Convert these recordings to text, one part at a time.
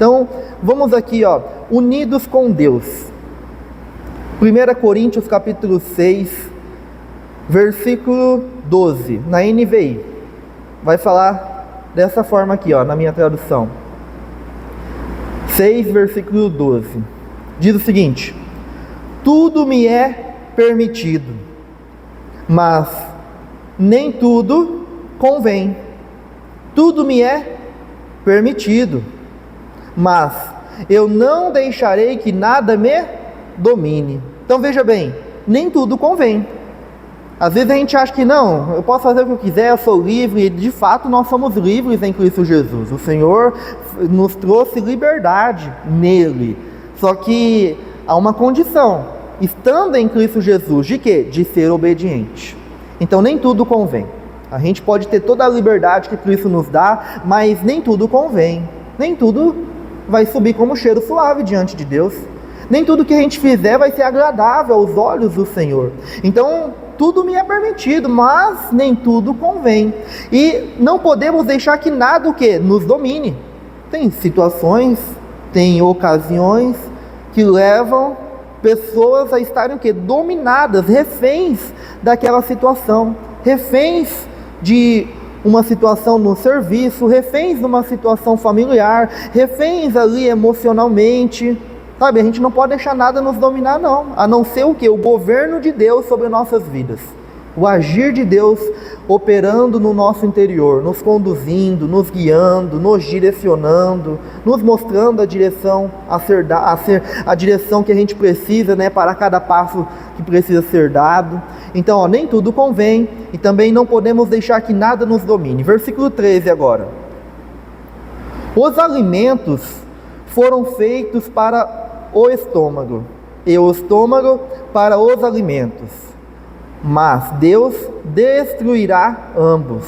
Então, vamos aqui, unidos com Deus. 1 Coríntios capítulo 6, versículo 12, na NVI. Vai falar dessa forma aqui, na minha tradução. 6, versículo 12. Diz o seguinte: tudo me é permitido, mas nem tudo convém. Tudo me é permitido, mas eu não deixarei que nada me domine. Então veja bem, nem tudo convém. Às vezes a gente acha que não, eu posso fazer o que eu quiser, eu sou livre, e de fato nós somos livres em Cristo Jesus. O Senhor nos trouxe liberdade nele. Só que há uma condição, estando em Cristo Jesus, de quê? De ser obediente. Então nem tudo convém. A gente pode ter toda a liberdade que Cristo nos dá, mas nem tudo convém. Nem tudo vai subir como cheiro suave diante de Deus. Nem tudo que a gente fizer vai ser agradável aos olhos do Senhor. Então, tudo me é permitido, mas nem tudo convém. E não podemos deixar que nada o quê? Nos domine. Tem situações, tem ocasiões que levam pessoas a estarem o quê? Dominadas, reféns daquela situação, reféns de uma situação no serviço, reféns de uma situação familiar, reféns ali emocionalmente. Sabe, a gente não pode deixar nada nos dominar não, a não ser o quê? O governo de Deus sobre nossas vidas. O agir de Deus operando no nosso interior, nos conduzindo, nos guiando, nos direcionando, nos mostrando a direção a direção que a gente precisa, para cada passo que precisa ser dado. Então, nem tudo convém, e também não podemos deixar que nada nos domine. Versículo 13 agora. Os alimentos foram feitos para o estômago, e o estômago para os alimentos, mas Deus destruirá ambos.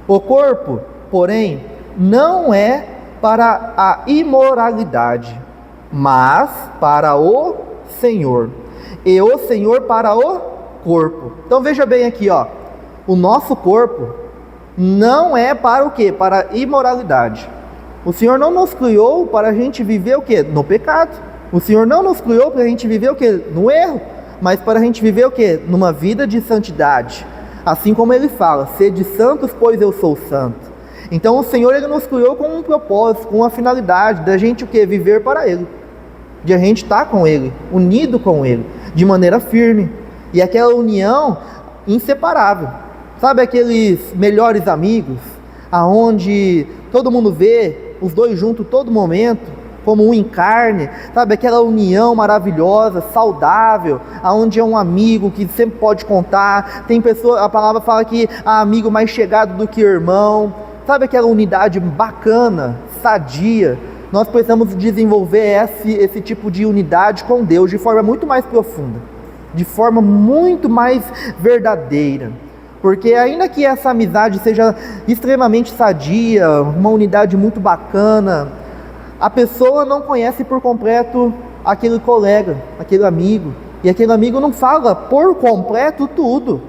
O corpo, porém, não é para a imoralidade, mas para o Senhor, e o Senhor para o corpo. Então veja bem aqui, o nosso corpo não é para o quê? Para a imoralidade. O Senhor não nos criou para a gente viver o quê? No pecado. O Senhor não nos criou para a gente viver o quê? No erro, mas para a gente viver o quê? Numa vida de santidade. Assim como Ele fala, sede santos, pois eu sou santo. Então o Senhor, Ele nos criou com um propósito, com uma finalidade, da gente o quê? Viver para Ele. De a gente estar com Ele, unido com Ele, de maneira firme. E aquela união inseparável. Sabe aqueles melhores amigos, aonde todo mundo vê os dois juntos todo momento, como um em carne, sabe, aquela união maravilhosa, saudável, aonde é um amigo que sempre pode contar. Tem pessoa, a palavra fala que há amigo mais chegado do que irmão, sabe, aquela unidade bacana, sadia. Nós precisamos desenvolver esse tipo de unidade com Deus de forma muito mais profunda, de forma muito mais verdadeira. Porque ainda que essa amizade seja extremamente sadia, uma unidade muito bacana, a pessoa não conhece por completo aquele colega, aquele amigo. E aquele amigo não fala por completo tudo.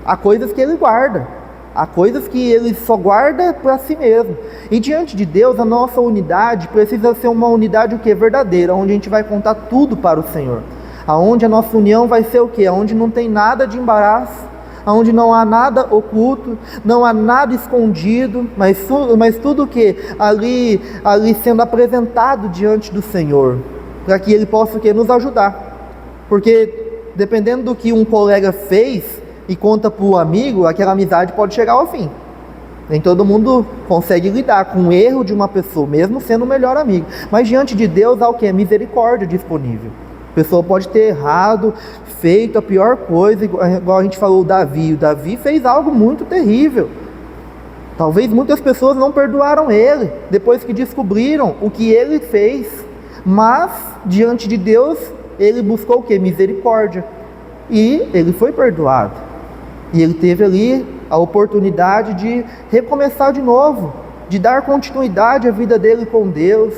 Há coisas que ele guarda, há coisas que ele só guarda para si mesmo. E diante de Deus, a nossa unidade precisa ser uma unidade o quê? Verdadeira, onde a gente vai contar tudo para o Senhor. Aonde a nossa união vai ser o quê? Aonde não tem nada de embaraço, onde não há nada oculto, não há nada escondido, mas tudo que ali sendo apresentado diante do Senhor, para que Ele possa nos ajudar. Porque dependendo do que um colega fez e conta para o amigo, aquela amizade pode chegar ao fim. Nem todo mundo consegue lidar com o erro de uma pessoa, mesmo sendo o melhor amigo. Mas diante de Deus há o que? Misericórdia disponível. A pessoa pode ter errado, feito a pior coisa, igual a gente falou, o Davi fez algo muito terrível. Talvez muitas pessoas não perdoaram ele, depois que descobriram o que ele fez, mas diante de Deus, ele buscou o quê? Misericórdia, e ele foi perdoado, e ele teve ali a oportunidade de recomeçar de novo, de dar continuidade à vida dele com Deus.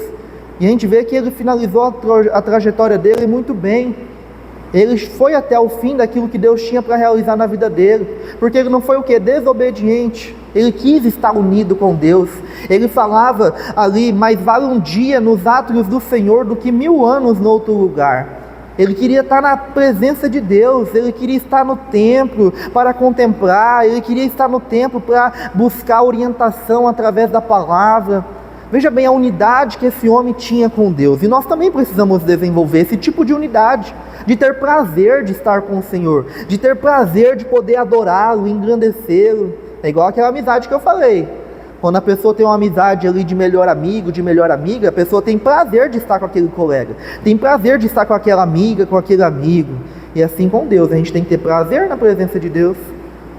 E a gente vê que ele finalizou a trajetória dele muito bem. Ele foi até o fim daquilo que Deus tinha para realizar na vida dele, porque ele não foi o quê? Desobediente. Ele quis estar unido com Deus. Ele falava ali, mais vale um dia nos átrios do Senhor do que 1000 anos no outro lugar. Ele queria estar na presença de Deus, ele queria estar no templo para contemplar, ele queria estar no templo para buscar orientação através da palavra. Veja bem a unidade que esse homem tinha com Deus, e nós também precisamos desenvolver esse tipo de unidade, de ter prazer de estar com o Senhor, de ter prazer de poder adorá-lo, engrandecê-lo. É igual aquela amizade que eu falei. Quando a pessoa tem uma amizade ali de melhor amigo, de melhor amiga, a pessoa tem prazer de estar com aquele colega, tem prazer de estar com aquela amiga, com aquele amigo. E assim com Deus, a gente tem que ter prazer na presença de Deus,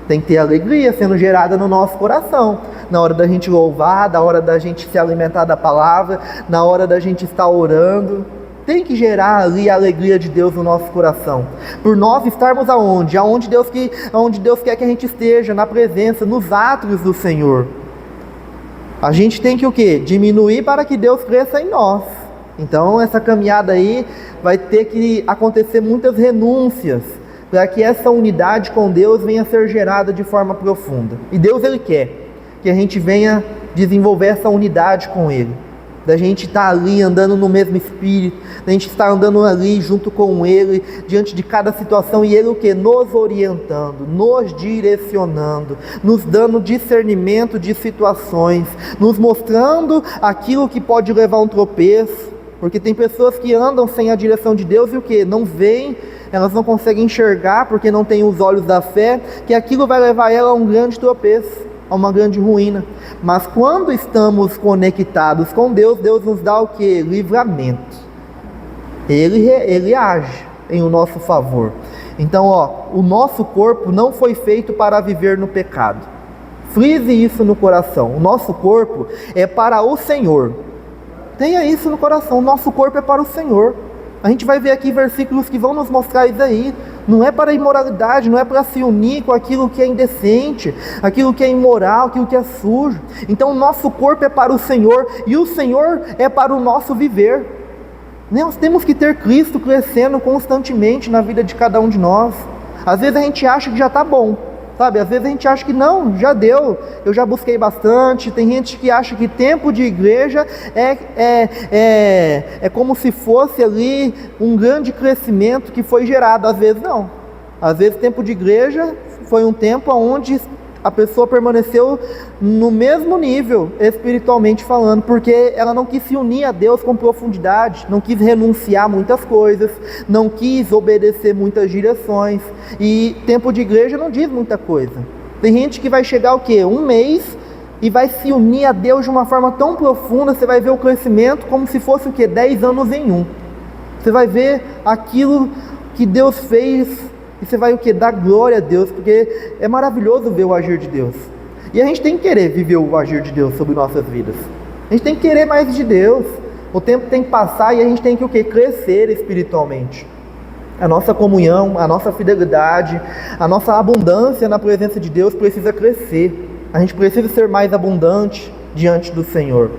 tem que ter alegria sendo gerada no nosso coração, na hora da gente louvar, na hora da gente se alimentar da palavra, na hora da gente estar orando. Tem que gerar ali a alegria de Deus no nosso coração, por nós estarmos aonde? Aonde Deus quer que a gente esteja, na presença, nos átrios do Senhor. A gente tem que o quê? Diminuir para que Deus cresça em nós. Então essa caminhada aí vai ter que acontecer muitas renúncias, para que essa unidade com Deus venha a ser gerada de forma profunda. E Deus, Ele quer que a gente venha desenvolver essa unidade com Ele, da gente estar ali andando no mesmo Espírito, da gente estar andando ali junto com Ele, diante de cada situação, e Ele o quê? Nos orientando, nos direcionando, nos dando discernimento de situações, nos mostrando aquilo que pode levar a um tropeço, porque tem pessoas que andam sem a direção de Deus e o quê? Não veem, elas não conseguem enxergar, porque não têm os olhos da fé, que aquilo vai levar ela a um grande tropeço, a uma grande ruína. Mas quando estamos conectados com Deus, Deus nos dá o que? Livramento. Ele age em o nosso favor. Então, o nosso corpo não foi feito para viver no pecado. Frise isso no coração. O nosso corpo é para o Senhor. Tenha isso no coração. O nosso corpo é para o Senhor. A gente vai ver aqui versículos que vão nos mostrar isso aí. Não é para a imoralidade, não é para se unir com aquilo que é indecente, aquilo que é imoral, aquilo que é sujo. Então o nosso corpo é para o Senhor, e o Senhor é para o nosso viver. Nós temos que ter Cristo crescendo constantemente na vida de cada um de nós. Às vezes a gente acha que já está bom, sabe? Às vezes a gente acha que não, já deu, eu já busquei bastante. Tem gente que acha que tempo de igreja é como se fosse ali um grande crescimento que foi gerado. Às vezes não. Às vezes tempo de igreja foi um tempo onde a pessoa permaneceu no mesmo nível, espiritualmente falando, porque ela não quis se unir a Deus com profundidade, não quis renunciar muitas coisas, não quis obedecer muitas direções. E tempo de igreja não diz muita coisa. Tem gente que vai chegar o quê? Um mês e vai se unir a Deus de uma forma tão profunda, você vai ver o crescimento como se fosse o quê? 10 anos em um. Você vai ver aquilo que Deus fez, e você vai o quê? Dar glória a Deus, porque é maravilhoso ver o agir de Deus. E a gente tem que querer viver o agir de Deus sobre nossas vidas. A gente tem que querer mais de Deus. O tempo tem que passar e a gente tem que o quê? Crescer espiritualmente. A nossa comunhão, a nossa fidelidade, a nossa abundância na presença de Deus precisa crescer. A gente precisa ser mais abundante diante do Senhor.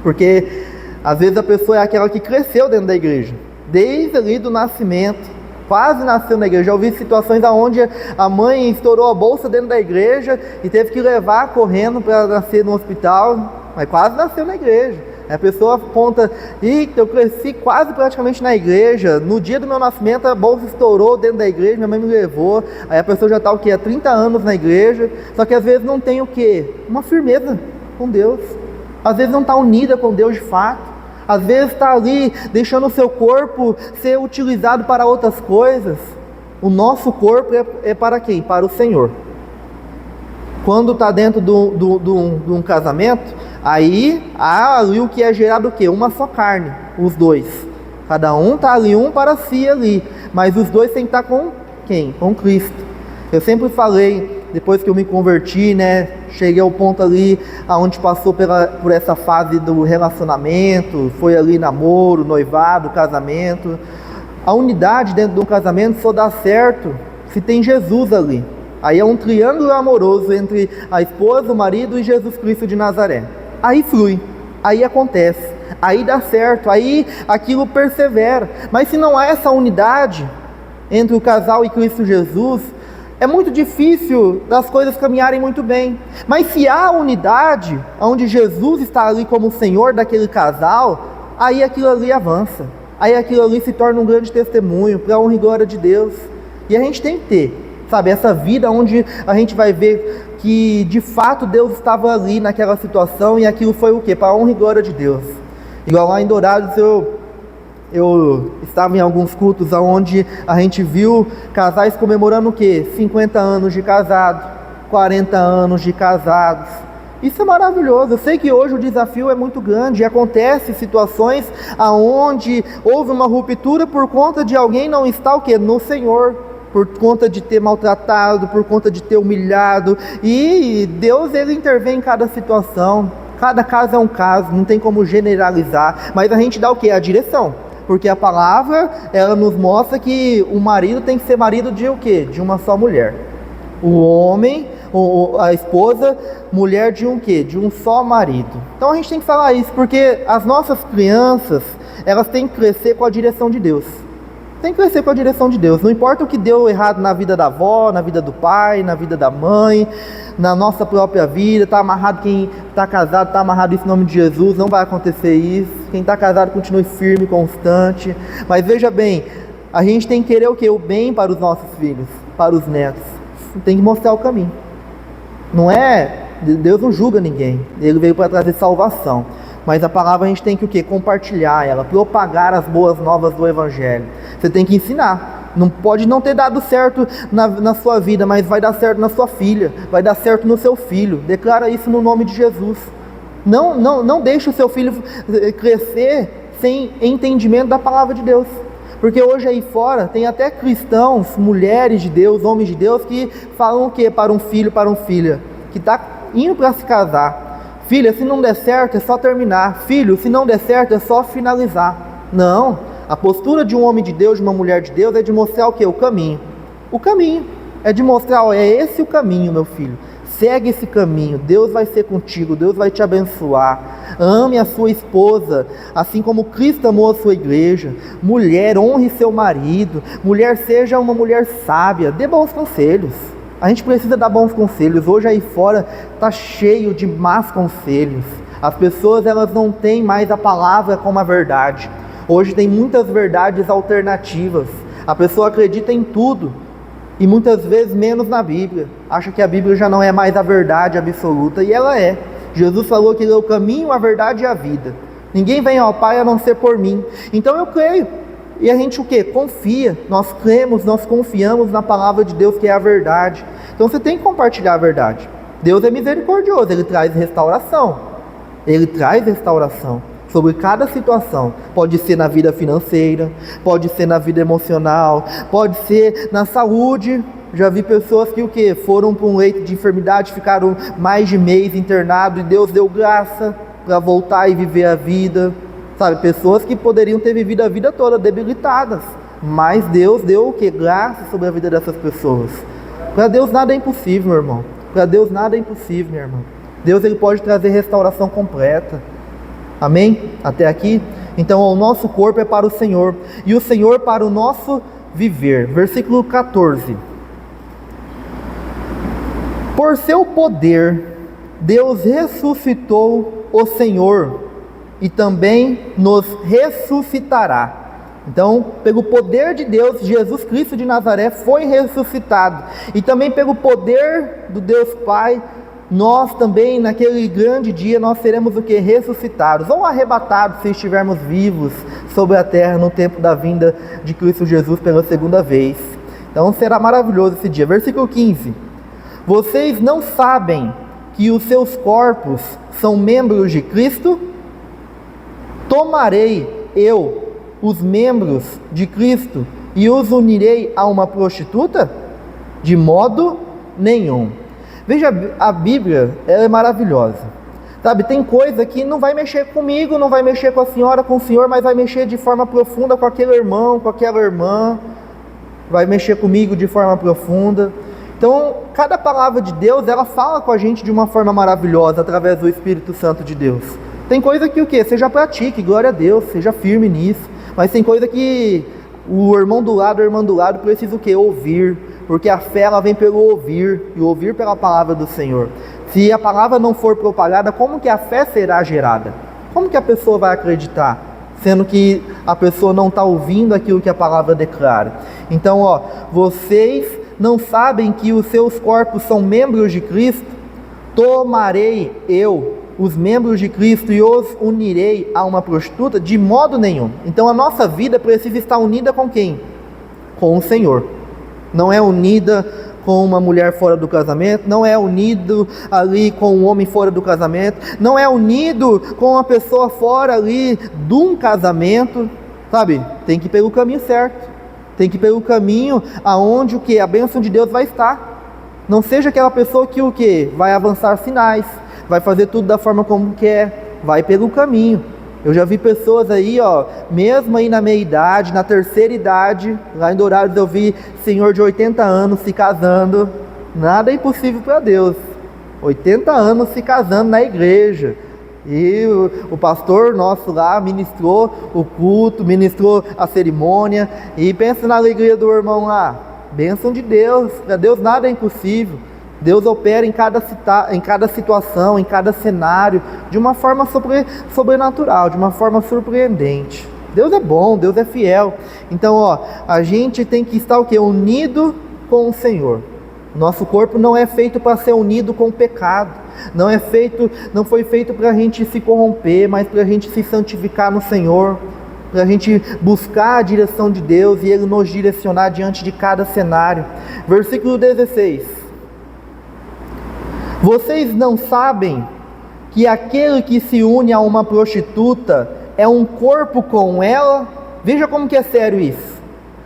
Porque às vezes a pessoa é aquela que cresceu dentro da igreja, desde ali do nascimento, quase nasceu na igreja. Já ouvi situações onde a mãe estourou a bolsa dentro da igreja e teve que levar correndo para nascer no hospital, mas quase nasceu na igreja. Aí a pessoa conta: eita, eu cresci quase praticamente na igreja, no dia do meu nascimento a bolsa estourou dentro da igreja, minha mãe me levou. Aí a pessoa já está o quê? Há 30 anos na igreja, só que às vezes não tem o quê? Uma firmeza com Deus. Às vezes não está unida com Deus de fato. Às vezes está ali deixando o seu corpo ser utilizado para outras coisas. O nosso corpo é para quem? Para o Senhor. Quando está dentro de um casamento, aí há ali o que é gerado o quê? Uma só carne, os dois. Cada um está ali, um para si ali. Mas os dois têm que estar com quem? Com Cristo. Eu sempre falei, depois que eu me converti, cheguei ao ponto ali onde passou por essa fase do relacionamento, foi ali namoro, noivado, casamento. A unidade dentro de um casamento só dá certo se tem Jesus ali. Aí é um triângulo amoroso entre a esposa, o marido e Jesus Cristo de Nazaré. Aí flui, aí acontece, aí dá certo, aí aquilo persevera. Mas se não há essa unidade entre o casal e Cristo Jesus, é muito difícil das coisas caminharem muito bem. Mas se há unidade, onde Jesus está ali como o Senhor daquele casal, aí aquilo ali avança. Aí aquilo ali se torna um grande testemunho para a honra e glória de Deus. E a gente tem que ter, sabe, essa vida onde a gente vai ver que de fato Deus estava ali naquela situação e aquilo foi o quê? Para a honra e glória de Deus. Igual lá em Dourados eu estava em alguns cultos onde a gente viu casais comemorando o quê? 50 anos de casado, 40 anos de casados. Isso é maravilhoso. Eu sei que hoje o desafio é muito grande e acontece situações onde houve uma ruptura por conta de alguém não estar o quê? No Senhor, por conta de ter maltratado, por conta de ter humilhado. E Deus, Ele intervém em cada situação. Cada caso é um caso, não tem como generalizar. Mas a gente dá o quê? A direção. Porque a palavra, ela nos mostra que o marido tem que ser marido de o quê? De uma só mulher. O homem, a esposa, mulher de um quê? De um só marido. Então a gente tem que falar isso, porque as nossas crianças, elas têm que crescer com a direção de Deus. Tem que crescer com a direção de Deus. Não importa o que deu errado na vida da avó, na vida do pai, na vida da mãe, na nossa própria vida. Está amarrado, quem está casado, está amarrado isso em nome de Jesus. Não vai acontecer isso. Quem está casado continue firme, constante. Mas veja bem, a gente tem que querer o quê? O bem para os nossos filhos, para os netos. Tem que mostrar o caminho. Não é... Deus não julga ninguém. Ele veio para trazer salvação. Mas a palavra a gente tem que o quê? Compartilhar ela, propagar as boas novas do Evangelho. Você tem que ensinar. Não pode não ter dado certo na sua vida, mas vai dar certo na sua filha, vai dar certo no seu filho. Declara isso no nome de Jesus. Não deixe o seu filho crescer sem entendimento da palavra de Deus. Porque hoje aí fora tem até cristãos, mulheres de Deus, homens de Deus, que falam o quê? Para um filho, para uma filha, que está indo para se casar. Filha, se não der certo é só terminar. Filho, se não der certo é só finalizar. Não, a postura de um homem de Deus, de uma mulher de Deus, é de mostrar o quê? O caminho. O caminho, é de mostrar, ó, é esse o caminho, meu filho. Segue esse caminho, Deus vai ser contigo, Deus vai te abençoar. Ame a sua esposa, assim como Cristo amou a sua igreja. Mulher, honre seu marido. Mulher, seja uma mulher sábia, dê bons conselhos. A gente precisa dar bons conselhos. Hoje aí fora está cheio de más conselhos. As pessoas, elas não têm mais a palavra como a verdade. Hoje tem muitas verdades alternativas. A pessoa acredita em tudo e muitas vezes menos na Bíblia. Acha que a Bíblia já não é mais a verdade absoluta, e ela é. Jesus falou que Ele é o caminho, a verdade e a vida. Ninguém vem ao Pai a não ser por mim. Então eu creio. E a gente o quê? Confia. Nós cremos, nós confiamos na palavra de Deus, que é a verdade. Então você tem que compartilhar a verdade. Deus é misericordioso, Ele traz restauração. Ele traz restauração sobre cada situação. Pode ser na vida financeira, pode ser na vida emocional, pode ser na saúde. Já vi pessoas que o quê? Foram para um leito de enfermidade, ficaram mais de mês internado e Deus deu graça para voltar e viver a vida. Sabe, pessoas que poderiam ter vivido a vida toda debilitadas, mas Deus deu o quê? Graça sobre a vida dessas pessoas. Para Deus nada é impossível, meu irmão. Para Deus nada é impossível, minha irmã. Deus, Ele pode trazer restauração completa. Amém? Até aqui? Então o nosso corpo é para o Senhor, e o Senhor para o nosso viver. Versículo 14. Por seu poder, Deus ressuscitou o Senhor, e também nos ressuscitará. Então, pelo poder de Deus, Jesus Cristo de Nazaré foi ressuscitado. E também pelo poder do Deus Pai, nós também, naquele grande dia, nós seremos o que? Ressuscitados, ou arrebatados, se estivermos vivos sobre a terra no tempo da vinda de Cristo Jesus pela segunda vez. Então será maravilhoso esse dia. Versículo 15. Vocês não sabem que os seus corpos são membros de Cristo? Tomarei eu os membros de Cristo e os unirei a uma prostituta? De modo nenhum. Veja, a Bíblia, ela é maravilhosa. Sabe, tem coisa que não vai mexer comigo, não vai mexer com a senhora, com o senhor, mas vai mexer de forma profunda com aquele irmão, com aquela irmã. Vai mexer comigo de forma profunda. Então, cada palavra de Deus, ela fala com a gente de uma forma maravilhosa, através do Espírito Santo de Deus. Tem coisa que o quê? Você já pratique, glória a Deus, seja firme nisso. Mas tem coisa que o irmão do lado, a irmã do lado precisa o quê? Ouvir, porque a fé ela vem pelo ouvir, e ouvir pela palavra do Senhor. Se a palavra não for propagada, como que a fé será gerada? Como que a pessoa vai acreditar, sendo que a pessoa não está ouvindo aquilo que a palavra declara? Então, vocês não sabem que os seus corpos são membros de Cristo? Tomarei eu os membros de Cristo e os unirei a uma prostituta? De modo nenhum. Então a nossa vida precisa estar unida com quem? Com o Senhor. Não é unida com uma mulher fora do casamento, não é unido ali com um homem fora do casamento, não é unido com uma pessoa fora ali de um casamento, sabe? Tem que ir pelo caminho certo, tem que ir pelo caminho aonde a bênção de Deus vai estar. Não seja aquela pessoa que vai avançar sinais, vai fazer tudo da forma como quer, vai pelo caminho. Eu já vi pessoas aí, mesmo aí na meia idade, na terceira idade, lá em Dourados eu vi senhor de 80 anos se casando. Nada é impossível para Deus. 80 anos se casando na igreja. E o pastor nosso lá ministrou o culto, ministrou a cerimônia. E pensa na alegria do irmão lá. Bênção de Deus. Para Deus nada é impossível. Deus opera em cada situação, em cada cenário, de uma forma sobrenatural, de uma forma surpreendente. Deus é bom, Deus é fiel. Então, a gente tem que estar unido com o Senhor. Nosso corpo não é feito para ser unido com o pecado. Não foi feito para a gente se corromper, mas para a gente se santificar no Senhor, para a gente buscar a direção de Deus e Ele nos direcionar diante de cada cenário. Versículo 16. Vocês não sabem que aquele que se une a uma prostituta é um corpo com ela? Veja como que é sério isso.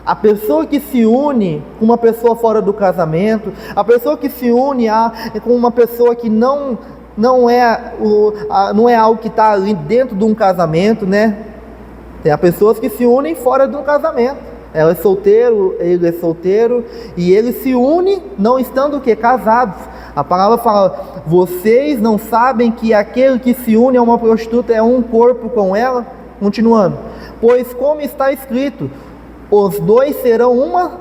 A pessoa que se une com uma pessoa fora do casamento, a pessoa que se une com uma pessoa que não é algo que está ali dentro de um casamento, né? Tem pessoas que se unem fora de um casamento. Ela é solteiro, ele é solteiro, e ele se une não estando casados. A palavra fala: vocês não sabem que aquele que se une a uma prostituta é um corpo com ela? Continuando, pois como está escrito, os dois serão uma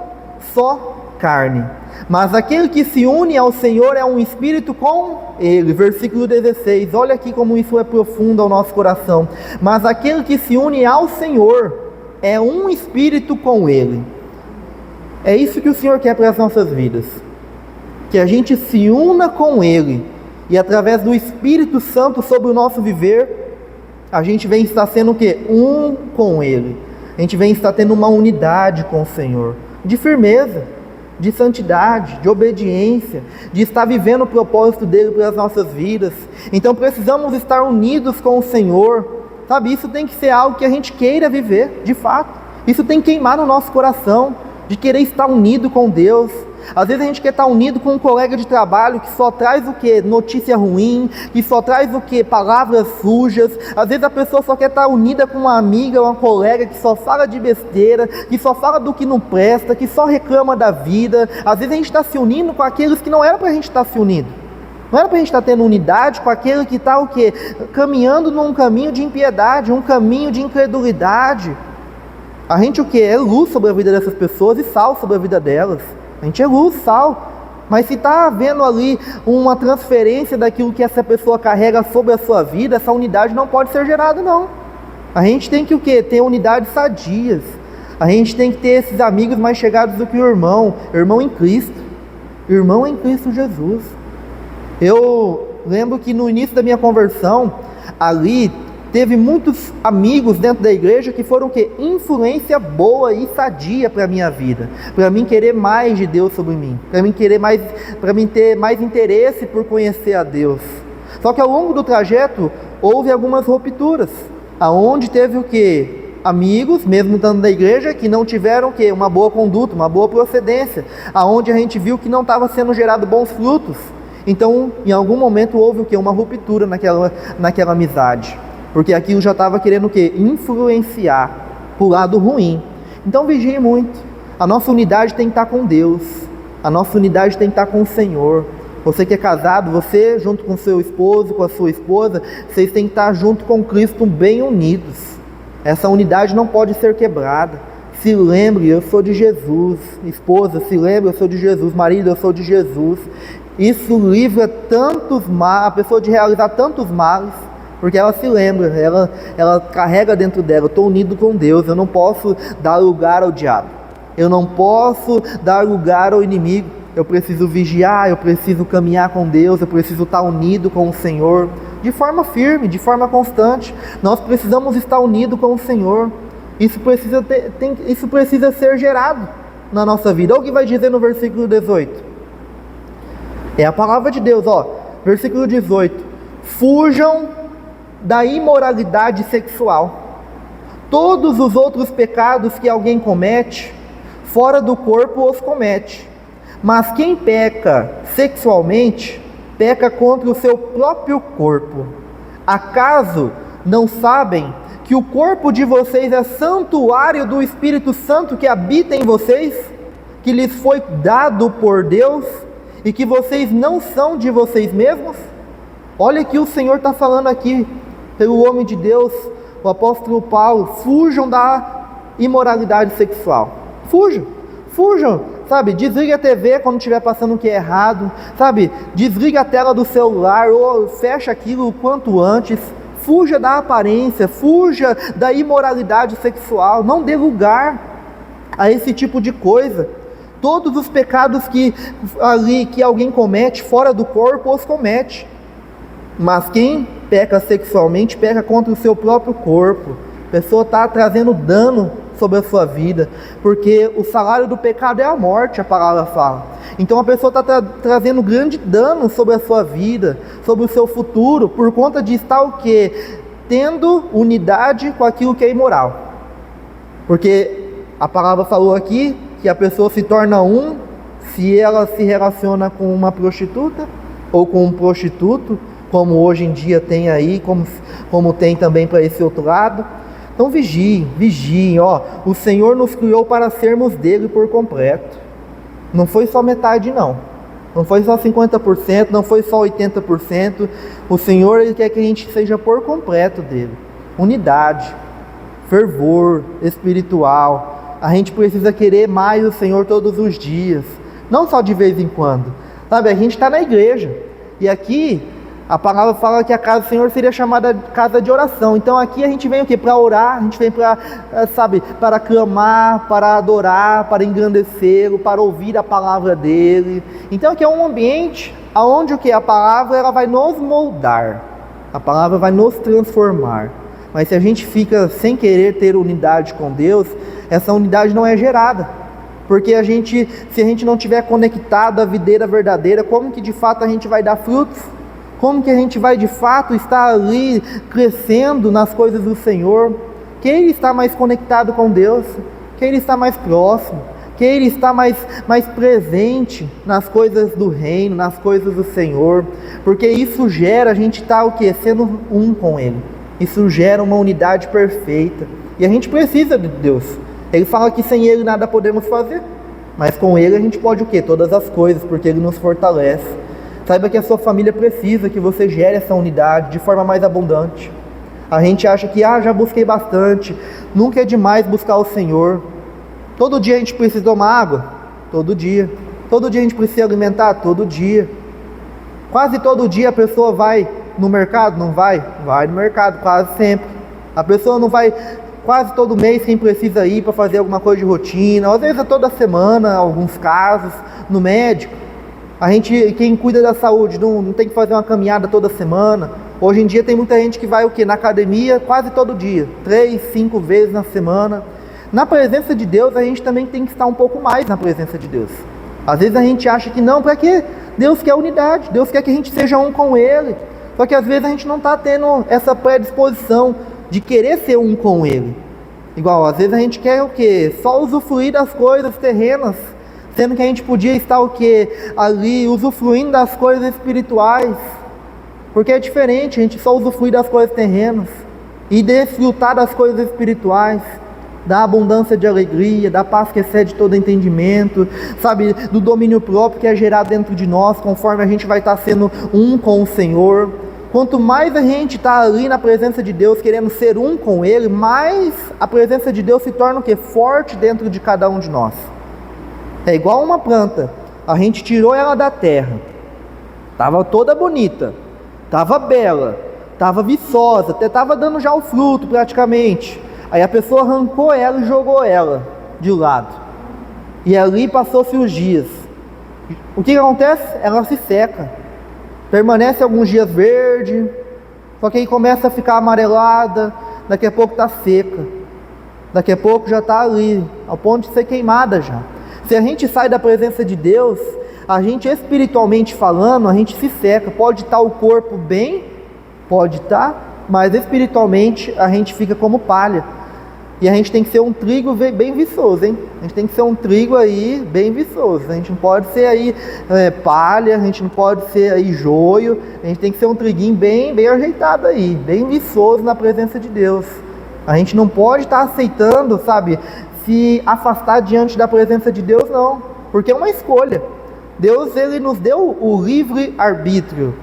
só carne. Mas aquele que se une ao Senhor é um espírito com Ele. Versículo 16, olha aqui como isso é profundo ao nosso coração. Mas aquele que se une ao Senhor é um espírito com Ele. É isso que o Senhor quer para as nossas vidas, que a gente se una com Ele, e através do Espírito Santo sobre o nosso viver, a gente vem estar sendo um com Ele. A gente vem estar tendo uma unidade com o Senhor, de firmeza, de santidade, de obediência, de estar vivendo o propósito dele para as nossas vidas. Então precisamos estar unidos com o Senhor, sabe? Isso tem que ser algo que a gente queira viver, de fato. Isso tem que queimar no nosso coração, de querer estar unido com Deus. Às vezes a gente quer estar unido com um colega de trabalho que só traz notícia ruim, que só traz palavras sujas. Às vezes a pessoa só quer estar unida com uma amiga, uma colega que só fala de besteira, que só fala do que não presta, que só reclama da vida. Às vezes a gente está se unindo com aqueles que não era para a gente estar se unindo. Não era para a gente estar tendo unidade com aquele que está caminhando num caminho de impiedade, um caminho de incredulidade. A gente é luz sobre a vida dessas pessoas e sal sobre a vida delas. A gente é luz, sal. Mas se está havendo ali uma transferência daquilo que essa pessoa carrega sobre a sua vida, essa unidade não pode ser gerada, não. A gente tem que ter unidades sadias. A gente tem que ter esses amigos mais chegados do que o irmão em Cristo. Irmão em Cristo Jesus. Eu lembro que no início da minha conversão, ali teve muitos amigos dentro da igreja que foram influência boa e sadia para a minha vida, para mim querer mais de Deus sobre mim, para mim ter mais interesse por conhecer a Deus. Só que ao longo do trajeto houve algumas rupturas, aonde teve amigos, mesmo estando na igreja, que não tiveram uma boa conduta, uma boa procedência, aonde a gente viu que não estava sendo gerado bons frutos. Então, em algum momento houve uma ruptura naquela amizade, porque aquilo já estava querendo influenciar para o lado ruim. Então vigie muito. A nossa unidade tem que estar com Deus, a nossa unidade tem que estar com o Senhor. Você que é casado, você junto com seu esposo, com a sua esposa, vocês têm que estar junto com Cristo bem unidos. Essa unidade não pode ser quebrada. se lembre, eu sou de Jesus. Esposa, se lembre, eu sou de Jesus. Marido, eu sou de Jesus. Isso livra tantos males, a pessoa de realizar tantos males, porque ela se lembra, ela carrega dentro dela: eu estou unido com Deus, eu não posso dar lugar ao diabo, eu não posso dar lugar ao inimigo, eu preciso vigiar, eu preciso caminhar com Deus, eu preciso estar unido com o Senhor, de forma firme, de forma constante. Nós precisamos estar unidos com o Senhor. Isso precisa ser gerado na nossa vida. Olha o que vai dizer no versículo 18. É a palavra de Deus, ó. Versículo 18. Fujam da imoralidade sexual. Todos os outros pecados que alguém comete, fora do corpo os comete. Mas quem peca sexualmente, peca contra o seu próprio corpo. Acaso não sabem que o corpo de vocês é santuário do Espírito Santo que habita em vocês, que lhes foi dado por Deus, e que vocês não são de vocês mesmos? Olha que o Senhor está falando aqui, pelo homem de Deus, o apóstolo Paulo: fujam da imoralidade sexual. Fujam, sabe? Desliga a TV quando estiver passando o que é errado, sabe? Desliga a tela do celular, ou fecha aquilo o quanto antes. Fuja da aparência, fuja da imoralidade sexual, não dê lugar a esse tipo de coisa. Todos os pecados que alguém comete fora do corpo, os comete. Mas quem peca sexualmente, peca contra o seu próprio corpo. A pessoa está trazendo dano sobre a sua vida, porque o salário do pecado é a morte, a palavra fala. Então a pessoa está trazendo grande dano sobre a sua vida, sobre o seu futuro, por conta de estar o quê? Tendo unidade com aquilo que é imoral. Porque a palavra falou aqui que a pessoa se torna um se ela se relaciona com uma prostituta ou com um prostituto, como hoje em dia tem aí, como tem também para esse outro lado. Então vigiem, ó. O Senhor nos criou para sermos dele por completo. Não foi só metade, não. Não foi só 50%, não foi só 80%. O Senhor, Ele quer que a gente seja por completo dele. Unidade, fervor espiritual. A gente precisa querer mais o Senhor todos os dias, não só de vez em quando. Sabe, a gente está na igreja, e aqui a palavra fala que a casa do Senhor seria chamada casa de oração. Então aqui a gente vem o quê? Para orar, a gente vem para, para clamar, para adorar, para engrandecê-lo, para ouvir a palavra dele. Então aqui é um ambiente onde o quê? A palavra ela vai nos moldar, a palavra vai nos transformar. Mas se a gente fica sem querer ter unidade com Deus, essa unidade não é gerada. Porque se a gente não tiver conectado à videira verdadeira, como que de fato a gente vai dar frutos? Como que a gente vai de fato estar ali crescendo nas coisas do Senhor? Quem está mais conectado com Deus? Quem está mais próximo? Quem está mais presente nas coisas do reino, nas coisas do Senhor? Porque isso gera, a gente está o quê? Sendo um com Ele. Isso gera uma unidade perfeita. E a gente precisa de Deus. Ele fala que sem Ele nada podemos fazer. Mas com Ele a gente pode o quê? Todas as coisas, porque Ele nos fortalece. Saiba que a sua família precisa que você gere essa unidade de forma mais abundante. A gente acha que, já busquei bastante. Nunca é demais buscar o Senhor. Todo dia a gente precisa tomar água? Todo dia. Todo dia a gente precisa alimentar? Todo dia. Quase todo dia a pessoa vai no mercado? Não vai? Vai no mercado, quase sempre. A pessoa não vai quase todo mês, quem precisa ir para fazer alguma coisa de rotina. Às vezes é toda semana, em alguns casos, no médico. Quem cuida da saúde não tem que fazer uma caminhada toda semana. Hoje em dia tem muita gente que vai o quê? Na academia quase todo dia, 3, 5 vezes na semana. Na presença de Deus a gente também tem que estar um pouco mais na presença de Deus. Às vezes a gente acha que não, para quê? Deus quer unidade, Deus quer que a gente seja um com Ele. Só que às vezes a gente não está tendo essa predisposição de querer ser um com Ele. Igual, às vezes a gente quer o quê? Só usufruir das coisas terrenas, sendo que a gente podia estar o quê? Ali, usufruindo das coisas espirituais. Porque é diferente, a gente só usufruir das coisas terrenas e desfrutar das coisas espirituais, da abundância de alegria, da paz que excede todo entendimento, sabe, do domínio próprio que é gerado dentro de nós, conforme a gente vai estar sendo um com o Senhor. Quanto mais a gente está ali na presença de Deus, querendo ser um com Ele, mais a presença de Deus se torna o quê? Forte dentro de cada um de nós. É igual uma planta. A gente tirou ela da terra. Estava toda bonita, estava bela, estava viçosa, até estava dando já o fruto praticamente. Aí a pessoa arrancou ela e jogou ela de lado. E ali passou-se os dias. O que acontece? Ela se seca. Permanece alguns dias verde, só que aí começa a ficar amarelada, daqui a pouco está seca. Daqui a pouco já está ali, ao ponto de ser queimada já. Se a gente sai da presença de Deus, a gente espiritualmente falando, a gente se seca. Pode estar o corpo bem, pode estar, mas espiritualmente a gente fica como palha. E a gente tem que ser um trigo bem viçoso, hein? A gente tem que ser um trigo aí bem viçoso. A gente não pode ser aí palha, a gente não pode ser aí joio. A gente tem que ser um triguinho bem ajeitado aí, bem viçoso na presença de Deus. A gente não pode estar aceitando, sabe, se afastar diante da presença de Deus, não. Porque é uma escolha. Deus, Ele nos deu o livre arbítrio.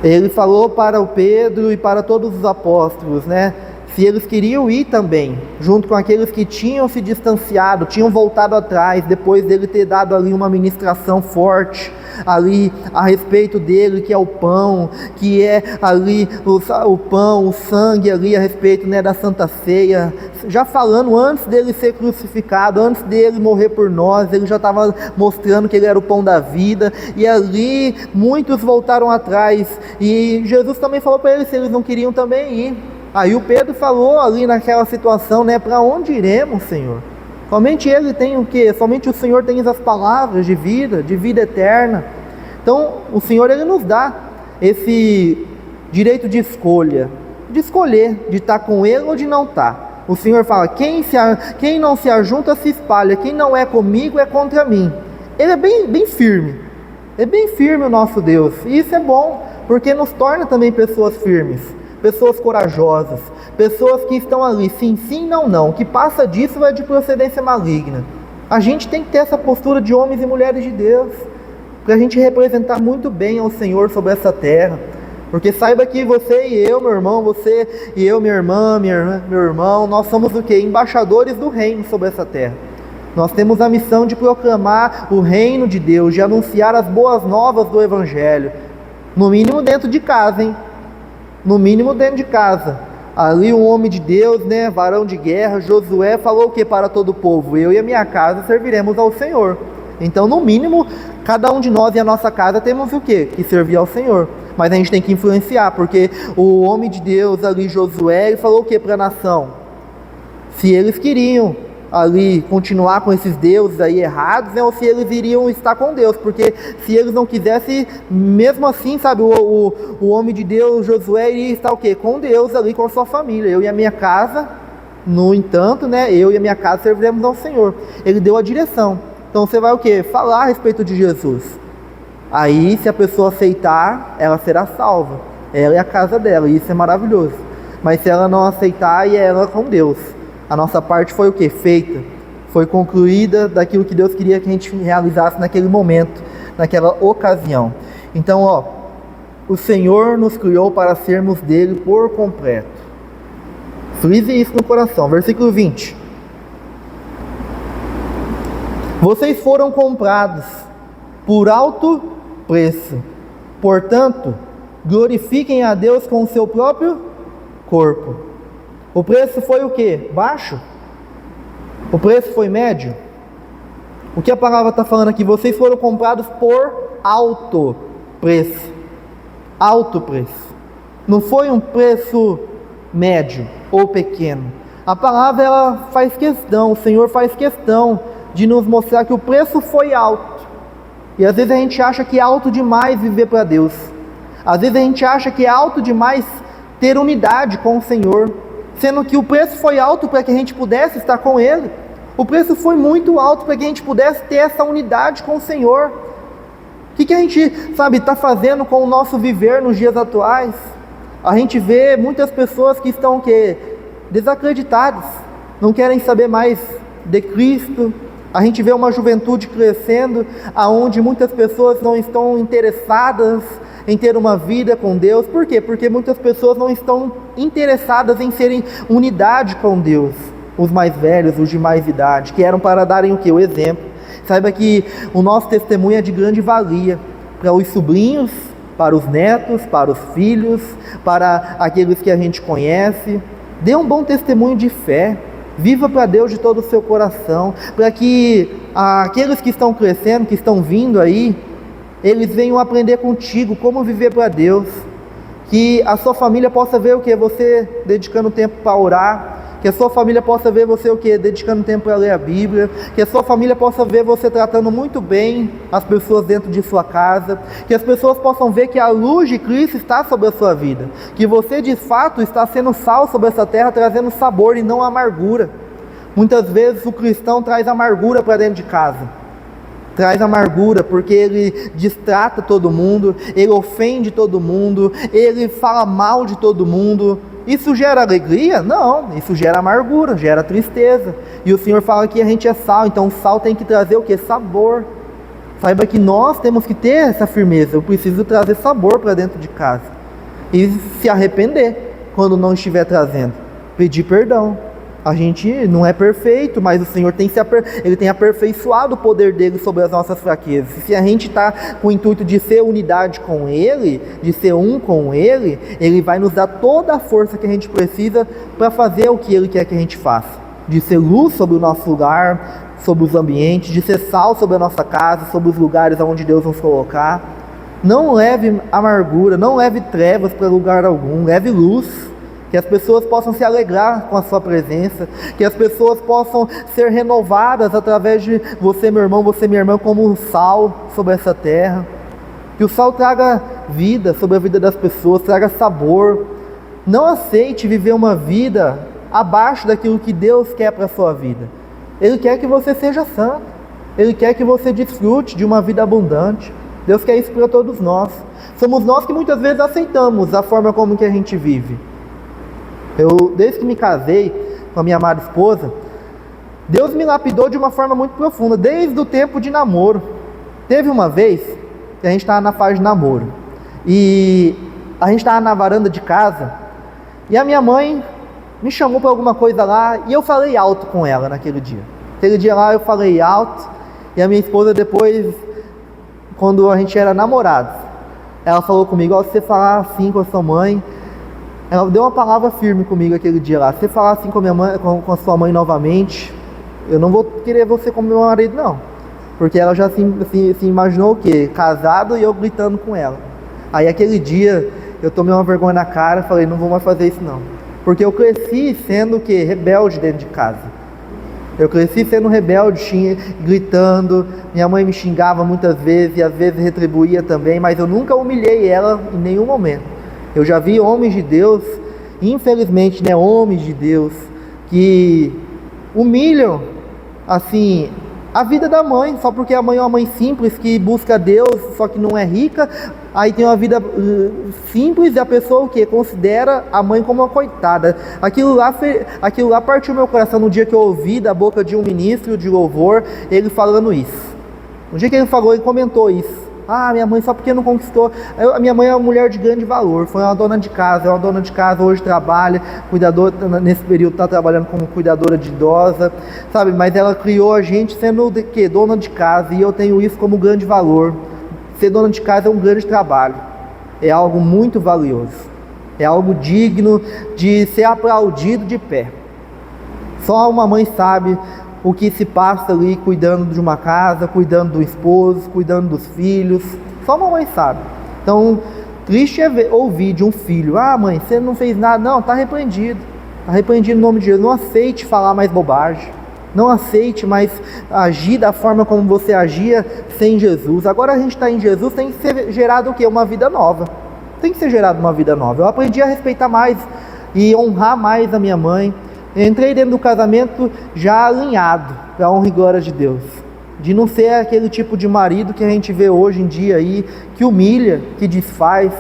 Ele falou para o Pedro e para todos os apóstolos, né? Se eles queriam ir também, junto com aqueles que tinham se distanciado, tinham voltado atrás, depois dele ter dado ali uma ministração forte, ali a respeito dele, que é o pão, que é ali o pão, o sangue ali a respeito, né, da Santa Ceia, já falando antes dele ser crucificado, antes dele morrer por nós, ele já estava mostrando que ele era o pão da vida, e ali muitos voltaram atrás, e Jesus também falou para eles se eles não queriam também ir. Aí o Pedro falou ali naquela situação, né? Para onde iremos, Senhor? Somente Ele tem o quê? Somente o Senhor tem as palavras de vida eterna. Então, o Senhor, Ele nos dá esse direito de escolha, de escolher, de estar com Ele ou de não estar. O Senhor fala, quem não se ajunta se espalha, quem não é comigo é contra mim. Ele é bem firme, é bem firme o nosso Deus. E isso é bom, porque nos torna também pessoas firmes. Pessoas corajosas, pessoas que estão ali, sim, sim, não, não, o que passa disso é de procedência maligna. A gente tem que ter essa postura de homens e mulheres de Deus, para a gente representar muito bem ao Senhor sobre essa terra, porque saiba que você e eu, meu irmão, você e eu, minha irmã, meu irmão, nós somos o quê? Embaixadores do reino sobre essa terra. Nós temos a missão de proclamar o reino de Deus, de anunciar as boas novas do Evangelho, no mínimo dentro de casa, hein? No mínimo dentro de casa. Ali um homem de Deus, né, varão de guerra, Josué, falou o que para todo o povo? Eu e a minha casa serviremos ao Senhor. Então, no mínimo, cada um de nós e a nossa casa temos o que? Que servir ao Senhor. Mas a gente tem que influenciar, porque o homem de Deus ali, Josué, ele falou o que para a nação? Se eles queriam ali continuar com esses deuses aí errados, né, ou se eles iriam estar com Deus, porque se eles não quisessem, mesmo assim, sabe, o homem de Deus, Josué, iria estar o quê? Com Deus ali, com a sua família. Eu e a minha casa, no entanto, né, eu e a minha casa serviremos ao Senhor. Ele deu a direção. Então você vai o quê? Falar a respeito de Jesus. Aí, se a pessoa aceitar, ela será salva. Ela e a casa dela, e isso é maravilhoso. Mas se ela não aceitar, aí é ela com Deus. A nossa parte foi o que? Feita. Foi concluída daquilo que Deus queria que a gente realizasse naquele momento, naquela ocasião. Então, ó, o Senhor nos criou para sermos dele por completo. Frise isso no coração. Versículo 20. Vocês foram comprados por alto preço. Portanto, glorifiquem a Deus com o seu próprio corpo. O preço foi o que? Baixo? O preço foi médio? O que a palavra está falando aqui? Vocês foram comprados por alto preço. Alto preço. Não foi um preço médio ou pequeno. A palavra ela faz questão, o Senhor faz questão de nos mostrar que o preço foi alto. E às vezes a gente acha que é alto demais viver para Deus. Às vezes a gente acha que é alto demais ter unidade com o Senhor, sendo que o preço foi alto para que a gente pudesse estar com Ele. O preço foi muito alto para que a gente pudesse ter essa unidade com o Senhor. O que a gente, sabe, está fazendo com o nosso viver nos dias atuais? A gente vê muitas pessoas que estão desacreditadas, não querem saber mais de Cristo. A gente vê uma juventude crescendo, aonde muitas pessoas não estão interessadas em ter uma vida com Deus. Por quê? Porque muitas pessoas não estão interessadas em serem unidade com Deus. Os mais velhos, os de mais idade, que eram para darem o quê? O exemplo. Saiba que o nosso testemunho é de grande valia para os sobrinhos, para os netos, para os filhos, para aqueles que a gente conhece. Dê um bom testemunho de fé. Viva para Deus de todo o seu coração, para que aqueles que estão crescendo, que estão vindo aí, eles venham aprender contigo como viver para Deus. Que a sua família possa ver o que? Você dedicando tempo para orar. Que a sua família possa ver você o que? Dedicando tempo para ler a Bíblia. Que a sua família possa ver você tratando muito bem as pessoas dentro de sua casa. Que as pessoas possam ver que a luz de Cristo está sobre a sua vida. Que você de fato está sendo sal sobre essa terra, trazendo sabor e não amargura. Muitas vezes o cristão traz amargura para dentro de casa. Traz amargura porque ele distrata todo mundo, ele ofende todo mundo, ele fala mal de todo mundo. Isso gera alegria? Não, isso gera amargura, gera tristeza. E o Senhor fala que a gente é sal, então o sal tem que trazer o que? Sabor. Saiba que nós temos que ter essa firmeza. Eu preciso trazer sabor para dentro de casa. E se arrepender quando não estiver trazendo. Pedir perdão. A gente não é perfeito, mas o Senhor Ele tem aperfeiçoado o poder dele sobre as nossas fraquezas. E se a gente está com o intuito de ser unidade com Ele, de ser um com Ele, Ele vai nos dar toda a força que a gente precisa para fazer o que Ele quer que a gente faça. De ser luz sobre o nosso lugar, sobre os ambientes, de ser sal sobre a nossa casa, sobre os lugares onde Deus nos colocar. Não leve amargura, não leve trevas para lugar algum, leve luz. Que as pessoas possam se alegrar com a sua presença, que as pessoas possam ser renovadas através de você, meu irmão, você, minha irmã, como um sal sobre essa terra. Que o sal traga vida sobre a vida das pessoas, traga sabor. Não aceite viver uma vida abaixo daquilo que Deus quer para a sua vida. Ele quer que você seja santo, Ele quer que você desfrute de uma vida abundante. Deus quer isso para todos nós. Somos nós que muitas vezes aceitamos a forma como que a gente vive. Desde que me casei com a minha amada esposa, Deus me lapidou de uma forma muito profunda, desde o tempo de namoro. Teve uma vez que a gente estava na fase de namoro, e a gente estava na varanda de casa, e a minha mãe me chamou para alguma coisa lá, e eu falei alto com ela naquele dia. Aquele dia lá eu falei alto, e a minha esposa depois, quando a gente era namorado, ela falou comigo: ó, se você falar assim com a sua mãe... Ela deu uma palavra firme comigo aquele dia lá: se você falar assim com a minha mãe, com a sua mãe novamente, eu não vou querer você como meu marido, não. Porque ela já se imaginou o quê? Casado e eu gritando com ela. Aí aquele dia eu tomei uma vergonha na cara e falei: não vou mais fazer isso não. Porque eu cresci sendo o quê? Rebelde dentro de casa. Eu cresci sendo rebelde, gritando. Minha mãe me xingava muitas vezes e às vezes retribuía também, mas eu nunca humilhei ela em nenhum momento. Eu já vi homens de Deus, infelizmente, homens de Deus, que humilham, assim, a vida da mãe, só porque a mãe é uma mãe simples, que busca Deus, só que não é rica, aí tem uma vida simples, e a pessoa o quê? Considera a mãe como uma coitada. Aquilo lá partiu meu coração no dia que eu ouvi da boca de um ministro de louvor, ele falando isso. No dia que ele falou, ele comentou isso. Ah, minha mãe só porque não conquistou. A minha mãe é uma mulher de grande valor, foi uma dona de casa, hoje trabalha, nesse período está trabalhando como cuidadora de idosa, sabe? Mas ela criou a gente sendo de quê? Dona de casa, e eu tenho isso como grande valor. Ser dona de casa é um grande trabalho, é algo muito valioso, é algo digno de ser aplaudido de pé. Só uma mãe sabe o que se passa ali cuidando de uma casa, cuidando do esposo, cuidando dos filhos. Só uma mãe sabe. Então, triste é ouvir de um filho: ah, mãe, você não fez nada. Não, está repreendido. Está repreendido no nome de Jesus. Não aceite falar mais bobagem. Não aceite mais agir da forma como você agia sem Jesus. Agora a gente está em Jesus, tem que ser gerado o quê? Uma vida nova. Tem que ser gerado uma vida nova. Eu aprendi a respeitar mais e honrar mais a minha mãe. Entrei dentro do casamento já alinhado para a honra e glória de Deus, de não ser aquele tipo de marido que a gente vê hoje em dia aí, que humilha, que desfaz.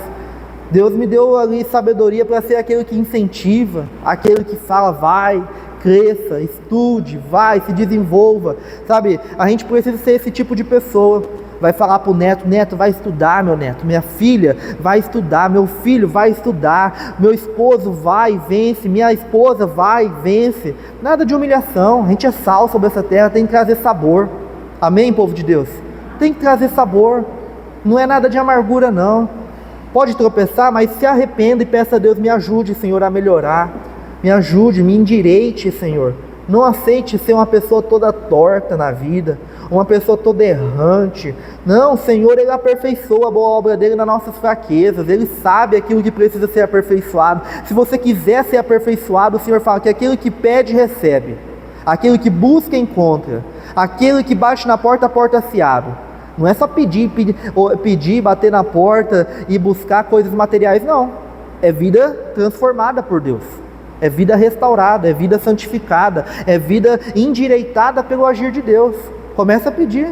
Deus me deu ali sabedoria para ser aquele que incentiva, aquele que fala: vai, cresça, estude, vai, se desenvolva, sabe? A gente precisa ser esse tipo de pessoa. vai falar para o neto: neto, vai estudar, meu neto, minha filha vai estudar, meu filho vai estudar, meu esposo vai e vence, minha esposa vai e vence. Nada de humilhação. A gente é sal sobre essa terra, tem que trazer sabor. Amém, povo de Deus? Tem que trazer sabor. Não é nada de amargura, não. Pode tropeçar, mas se arrependa e peça a Deus: me ajude, Senhor, a melhorar. Me ajude, me endireite, Senhor. Não aceite ser uma pessoa toda torta na vida, uma pessoa toda errante. Não, o Senhor, Ele aperfeiçoa a boa obra dEle nas nossas fraquezas. Ele sabe aquilo que precisa ser aperfeiçoado. Se você quiser ser aperfeiçoado, o Senhor fala que aquilo que pede, recebe. Aquilo que busca, encontra. Aquilo que bate na porta, a porta se abre. Não é só pedir, bater na porta e buscar coisas materiais, não. É vida transformada por Deus. É vida restaurada, é vida santificada, é vida endireitada pelo agir de Deus. Comece a pedir,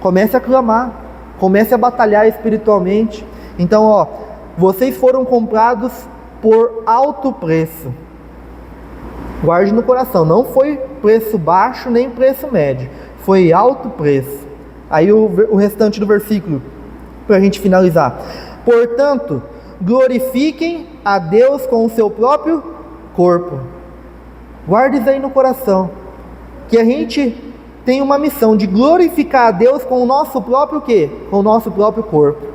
comece a clamar, comece a batalhar espiritualmente. Então, vocês foram comprados por alto preço. Guarde no coração, não foi preço baixo nem preço médio, foi alto preço. Aí o restante do versículo, para a gente finalizar: portanto, glorifiquem a Deus com o seu próprio corpo. Guarde isso aí no coração, que a gente tem uma missão de glorificar a Deus com o nosso próprio quê? Com o nosso próprio corpo.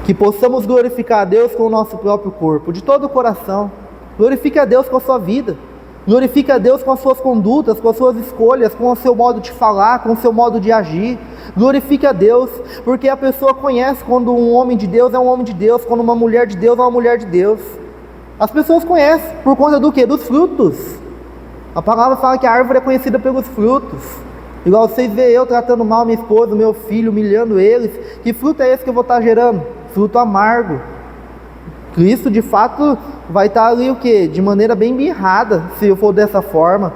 Que possamos glorificar a Deus com o nosso próprio corpo, de todo o coração. Glorifique a Deus com a sua vida. Glorifique a Deus com as suas condutas, com as suas escolhas, com o seu modo de falar, com o seu modo de agir. Glorifique a Deus, porque a pessoa conhece quando um homem de Deus é um homem de Deus, quando uma mulher de Deus é uma mulher de Deus. As pessoas conhecem por conta do quê? Dos frutos. A palavra fala que a árvore é conhecida pelos frutos. Igual vocês veem eu tratando mal minha esposa, meu filho, humilhando eles. Que fruto é esse que eu vou estar gerando? Fruto amargo. Cristo de fato vai estar ali o quê? De maneira bem mirrada, se eu for dessa forma.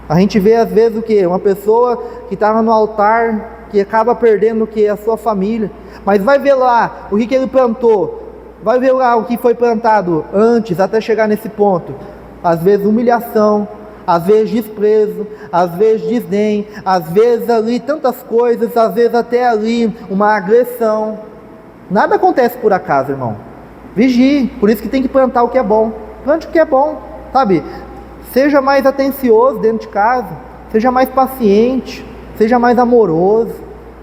A gente vê às vezes o quê? Uma pessoa que estava no altar, que acaba perdendo o quê? A sua família. Mas vai ver lá o que ele plantou. Vai ver lá o que foi plantado antes, até chegar nesse ponto. Às vezes humilhação, às vezes desprezo, às vezes desdém, às vezes ali tantas coisas, às vezes até ali uma agressão. Nada acontece por acaso, irmão. Vigie, por isso que tem que plantar o que é bom. Plante o que é bom, sabe? Seja mais atencioso dentro de casa, seja mais paciente, seja mais amoroso,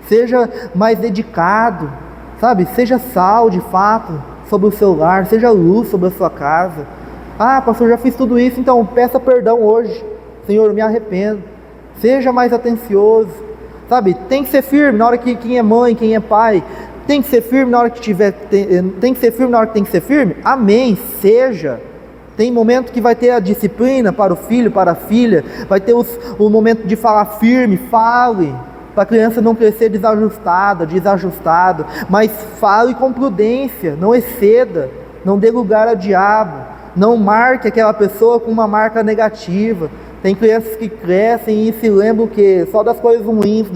seja mais dedicado, sabe? Seja sal de fato sobre o seu lar, seja luz sobre a sua casa. Ah, pastor, já fiz tudo isso, então peça perdão hoje. Senhor, eu me arrependo. Seja mais atencioso, sabe? Tem que ser firme na hora que quem é mãe, quem é pai. Tem que ser firme na hora que tem que ser firme na hora que tem que ser firme? Amém, seja. Tem momento que vai ter a disciplina para o filho, para a filha. Vai ter o momento de falar firme, fale. Para a criança não crescer desajustada, desajustado. Mas fale com prudência, não exceda. Não dê lugar ao diabo. Não marque aquela pessoa com uma marca negativa. Tem crianças que crescem e se lembram que só das coisas ruins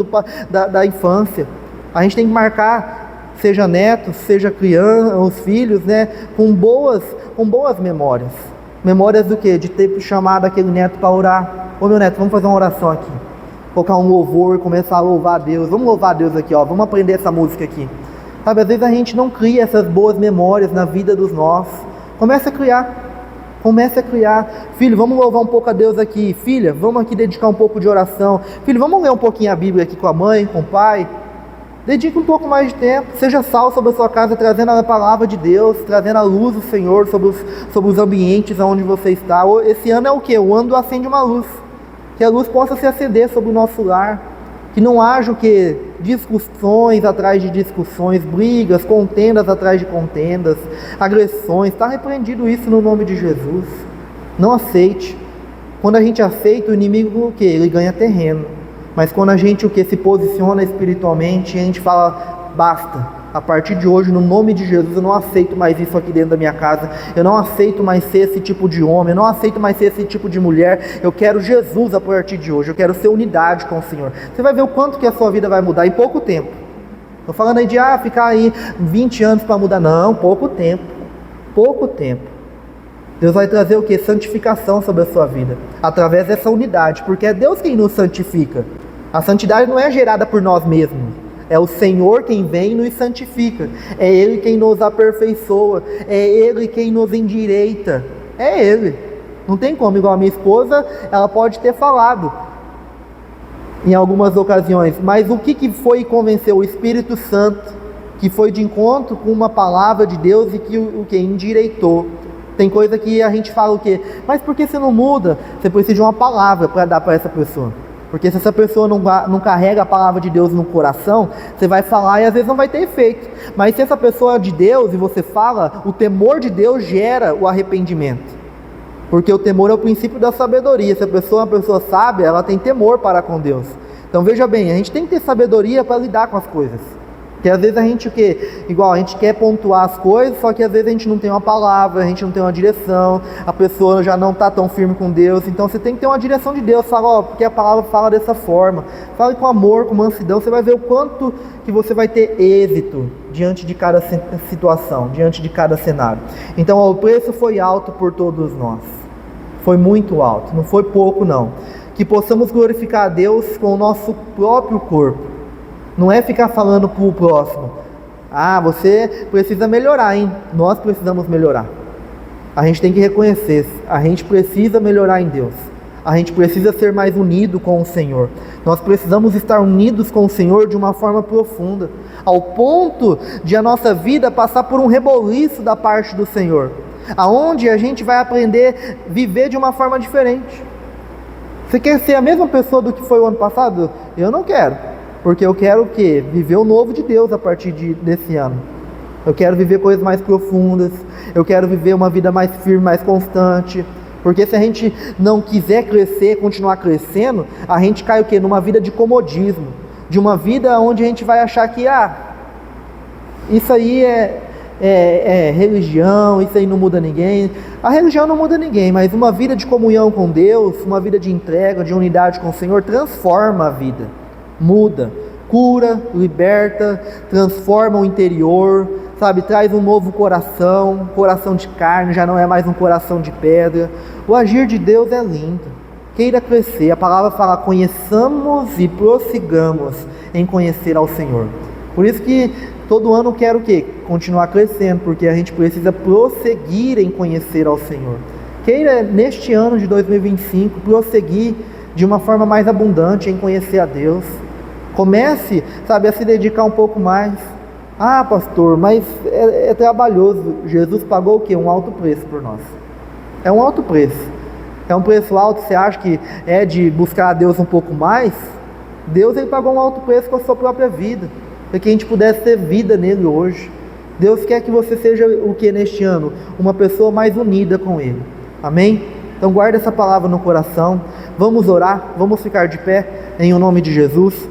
da infância. A gente tem que marcar, seja netos, seja criança, os filhos, né, com boas memórias. Memórias do quê? De ter chamado aquele neto para orar. Ô meu neto, vamos fazer uma oração aqui. Colocar um louvor, começar a louvar a Deus. Vamos louvar a Deus aqui, vamos aprender essa música aqui. Sabe, às vezes a gente não cria essas boas memórias na vida dos nossos. Comece a criar. Comece a criar. Filho, vamos louvar um pouco a Deus aqui. Filha, vamos aqui dedicar um pouco de oração. Filho, vamos ler um pouquinho a Bíblia aqui com a mãe, com o pai. Dedique um pouco mais de tempo. Seja sal sobre a sua casa, trazendo a palavra de Deus, trazendo a luz do Senhor sobre os ambientes onde você está. Esse ano é o quê? O ano do acende uma luz. Que a luz possa se acender sobre o nosso lar. Que não haja o quê? Discussões atrás de discussões, brigas, contendas atrás de contendas, agressões. Está repreendido isso no nome de Jesus. Não aceite. Quando a gente aceita, o inimigo o quê? Ele ganha terreno. Mas quando a gente o que se posiciona espiritualmente, a gente fala: basta, a partir de hoje, no nome de Jesus, eu não aceito mais isso aqui dentro da minha casa, eu não aceito mais ser esse tipo de homem, eu não aceito mais ser esse tipo de mulher, eu quero Jesus a partir de hoje, eu quero ser unidade com o Senhor. Você vai ver o quanto que a sua vida vai mudar em pouco tempo. Estou falando aí de ficar aí 20 anos para mudar, não, pouco tempo. Deus vai trazer o que? Santificação sobre a sua vida, através dessa unidade, porque é Deus quem nos santifica. A santidade não é gerada por nós mesmos. É o Senhor quem vem e nos santifica. É Ele quem nos aperfeiçoa. É Ele quem nos endireita. É Ele. Não tem como, igual a minha esposa, ela pode ter falado em algumas ocasiões, mas o que foi que convenceu? O Espírito Santo, que foi de encontro com uma palavra de Deus e que o que endireitou. Tem coisa que a gente fala o quê? Mas por que você não muda? Você precisa de uma palavra para dar para essa pessoa. Porque se essa pessoa não carrega a palavra de Deus no coração, você vai falar e às vezes não vai ter efeito. Mas se essa pessoa é de Deus e você fala, o temor de Deus gera o arrependimento. Porque o temor é o princípio da sabedoria. Se a pessoa é uma pessoa sábia, ela tem temor para com Deus. Então veja bem, a gente tem que ter sabedoria para lidar com as coisas. Porque às vezes a gente igual a gente quer pontuar as coisas, só que às vezes a gente não tem uma palavra, a gente não tem uma direção, a pessoa já não está tão firme com Deus. Então você tem que ter uma direção de Deus. Fala, porque a palavra fala dessa forma. Fale com amor, com mansidão, você vai ver o quanto que você vai ter êxito diante de cada situação, diante de cada cenário. Então o preço foi alto por todos nós. Foi muito alto, não foi pouco não. Que possamos glorificar a Deus com o nosso próprio corpo. Não é ficar falando para o próximo, você precisa melhorar, hein? Nós precisamos melhorar. A gente tem que reconhecer, a gente precisa melhorar em Deus. A gente precisa ser mais unido com o Senhor. Nós precisamos estar unidos com o Senhor de uma forma profunda, ao ponto de a nossa vida passar por um reboliço da parte do Senhor, aonde a gente vai aprender a viver de uma forma diferente. Você quer ser a mesma pessoa do que foi o ano passado? Eu não quero. Porque eu quero o quê? Viver o novo de Deus a partir desse ano. Eu quero viver coisas mais profundas. Eu quero viver uma vida mais firme, mais constante. Porque se a gente não quiser crescer, continuar crescendo, a gente cai o quê? Numa vida de comodismo. De uma vida onde a gente vai achar que, isso aí é religião, isso aí não muda ninguém. A religião não muda ninguém, mas uma vida de comunhão com Deus, uma vida de entrega, de unidade com o Senhor, transforma a vida. Muda, cura, liberta, transforma o interior, traz um novo coração, coração de carne, já não é mais um coração de pedra. O agir de Deus é lindo. Queira crescer, a palavra fala, conheçamos e prossigamos em conhecer ao Senhor. Por isso que todo ano eu quero o quê? Continuar crescendo, porque a gente precisa prosseguir em conhecer ao Senhor. Queira neste ano de 2025 prosseguir de uma forma mais abundante em conhecer a Deus. Comece, a se dedicar um pouco mais. Pastor, mas é trabalhoso. Jesus pagou o quê? Um alto preço por nós. É um alto preço. É um preço alto. Você acha que é de buscar a Deus um pouco mais? Deus, Ele pagou um alto preço com a sua própria vida, para que a gente pudesse ter vida nele hoje. Deus quer que você seja o que neste ano? Uma pessoa mais unida com Ele. Amém? Então guarda essa palavra no coração. Vamos orar, vamos ficar de pé em o nome de Jesus.